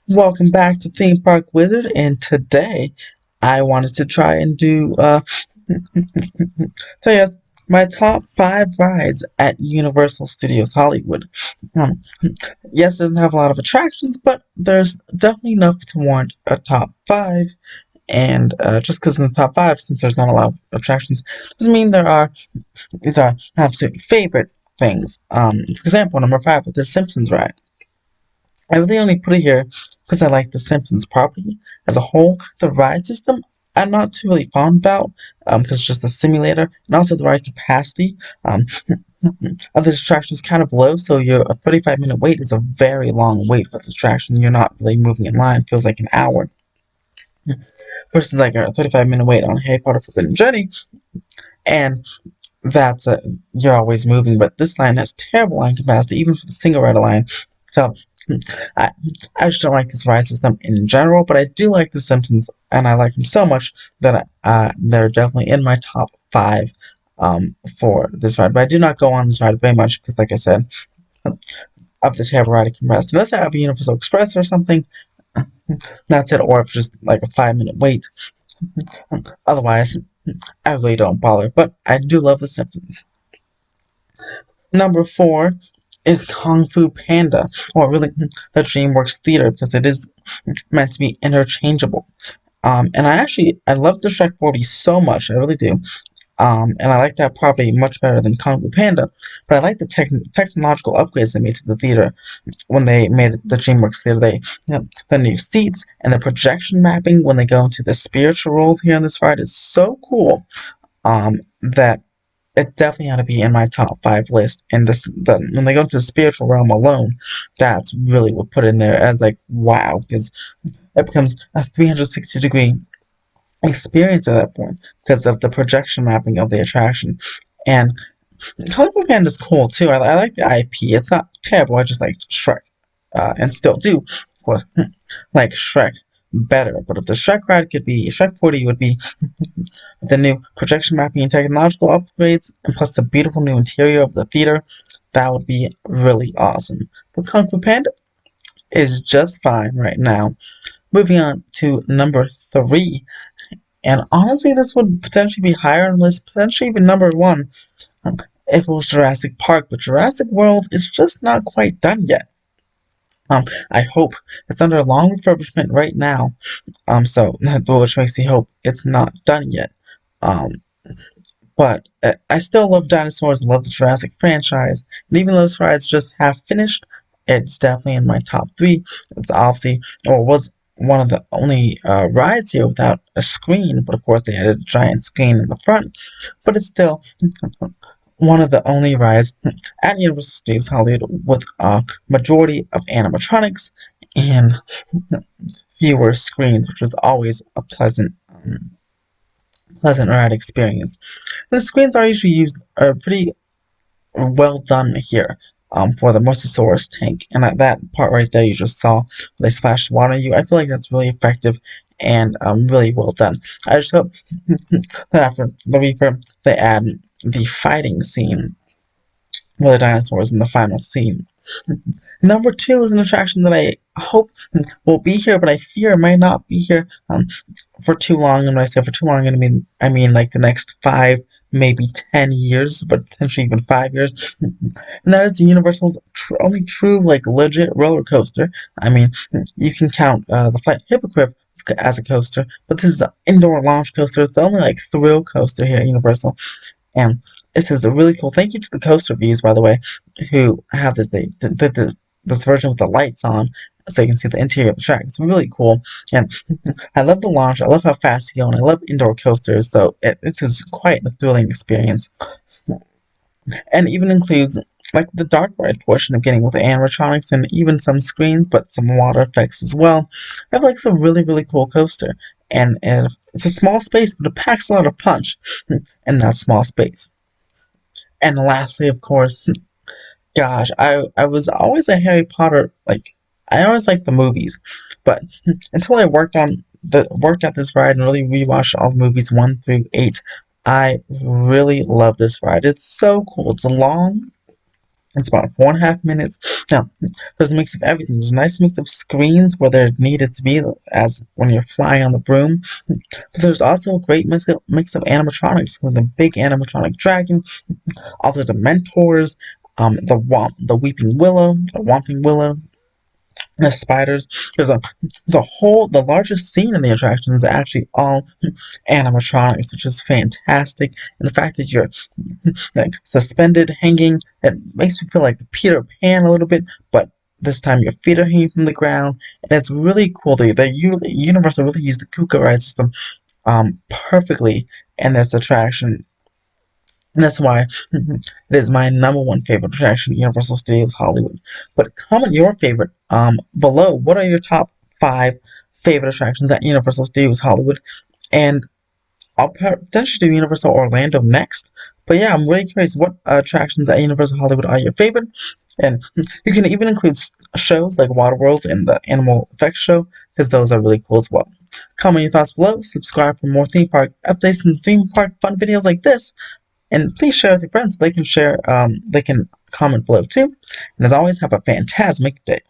Welcome back to Theme Park Wizard, and today I wanted to try and tell you my top five rides at Universal Studios Hollywood. Um, yes, it doesn't have a lot of attractions, but there's definitely enough to warrant a top five. And just because in the top five, since there's not a lot of attractions, doesn't mean these are absolute favorite things. For example, number five with the Simpsons ride. I really only put it here because I like the Simpsons property as a whole. The ride system I'm not too really fond about because it's just a simulator, and also the ride capacity of this attraction is kind of low. So your a 35-minute wait is a very long wait for this attraction. You're not really moving in line; it feels like an hour versus like a 35-minute wait on Harry Potter Forbidden Journey, and that's you're always moving. But this line has terrible line capacity, even for the single rider line. So I, I just don't like this ride system in general, but I do like The Simpsons, and I like them so much that they're definitely in my top five for this ride. But I do not go on this ride very much because, like I said, of the terrible ride capacity. Unless I have a Universal Express or something, that's it, or if just like a 5-minute wait. Otherwise, I really don't bother. But I do love The Simpsons. Number four is Kung Fu Panda, or really the DreamWorks Theater, because it is meant to be interchangeable. And I love the Shrek 40 so much, I really do. And I like that property much better than Kung Fu Panda. But I like the technological upgrades they made to the theater when they made the DreamWorks Theater. The new seats and the projection mapping when they go into the spiritual world here on this ride is so cool. That it definitely had to be in my top five list. And when they go into the spiritual realm alone, that's really what put in there as like wow, because it becomes a 360-degree experience at that point because of the projection mapping of the attraction. And Kung Fu Panda is cool too. I like the IP. It's not terrible. I just like Shrek, and still do, of course, like Shrek better. But if the Shrek ride could be Shrek 40, would be the new projection mapping and technological upgrades, and plus the beautiful new interior of the theater. That would be really awesome. But Kung Fu Panda is just fine right now. Moving on to number three, and honestly, this would potentially be higher on the list, potentially even number one, if it was Jurassic Park. But Jurassic World is just not quite done yet. I hope it's under long refurbishment right now. So which makes me hope it's not done yet. Um, but I still love dinosaurs, love the Jurassic franchise, and even though this ride's just half finished, it's definitely in my top three. It's obviously, or was one of the only rides here without a screen, but of course they added a giant screen in the front. But it's still one of the only rides at Universal Studios Hollywood with a majority of animatronics and fewer screens, which was always a pleasant ride experience. The screens are usually used are pretty well done here for the Mosasaurus tank. And that part right there you just saw, they splashed water on you. I feel like that's really effective and really well done. I just hope that after the refurb, they add the fighting scene with the dinosaurs in the final scene. Number two is an attraction that I hope will be here, but I fear it might not be here for too long. And when I say for too long, I mean like the next 5, maybe 10 years, but potentially even 5 years. And that is the Universal's only true, like legit roller coaster. I mean, you can count the Flight Hippogriff as a coaster, but this is the indoor launch coaster. It's the only like thrill coaster here at Universal, and this is a really cool. Thank you to the coaster reviews, by the way, who have this version with the lights on, so you can see the interior of the track. It's really cool, and I love the launch. I love how fast you go, and I love indoor coasters. So this is quite a thrilling experience, and even includes like the dark ride portion of getting with the animatronics and even some screens, but some water effects as well. I have like some really cool coaster, and it's a small space, but it packs a lot of punch in that small space. And lastly, of course, gosh, I was always a Harry Potter like I always liked the movies, but until I worked at this ride and really rewatched all the movies 1 through 8, I really love this ride. It's so cool. It's long, It's about 4.5 minutes. Now, there's a mix of everything. There's a nice mix of screens where they're needed to be, as when you're flying on the broom. But there's also a great mix of animatronics with a big animatronic dragon, all the Dementors, the Weeping Willow, the Whomping Willow, the spiders. There's a the largest scene in the attraction is actually all animatronics, which is fantastic. And the fact that you're like suspended, hanging, it makes me feel like Peter Pan a little bit, but this time your feet are hanging from the ground, and it's really cool. Universal really used the Kuka ride system perfectly in this attraction. And that's why it is my number one favorite attraction at Universal Studios Hollywood. But comment your favorite below. What are your top five favorite attractions at Universal Studios Hollywood? And I'll potentially do Universal Orlando next. But yeah, I'm really curious what attractions at Universal Hollywood are your favorite. And you can even include shows like Waterworld and the Animal Effects Show, because those are really cool as well. Comment your thoughts below, subscribe for more theme park updates and theme park fun videos like this, and please share with your friends. They can comment below too. And as always, have a fantastic day.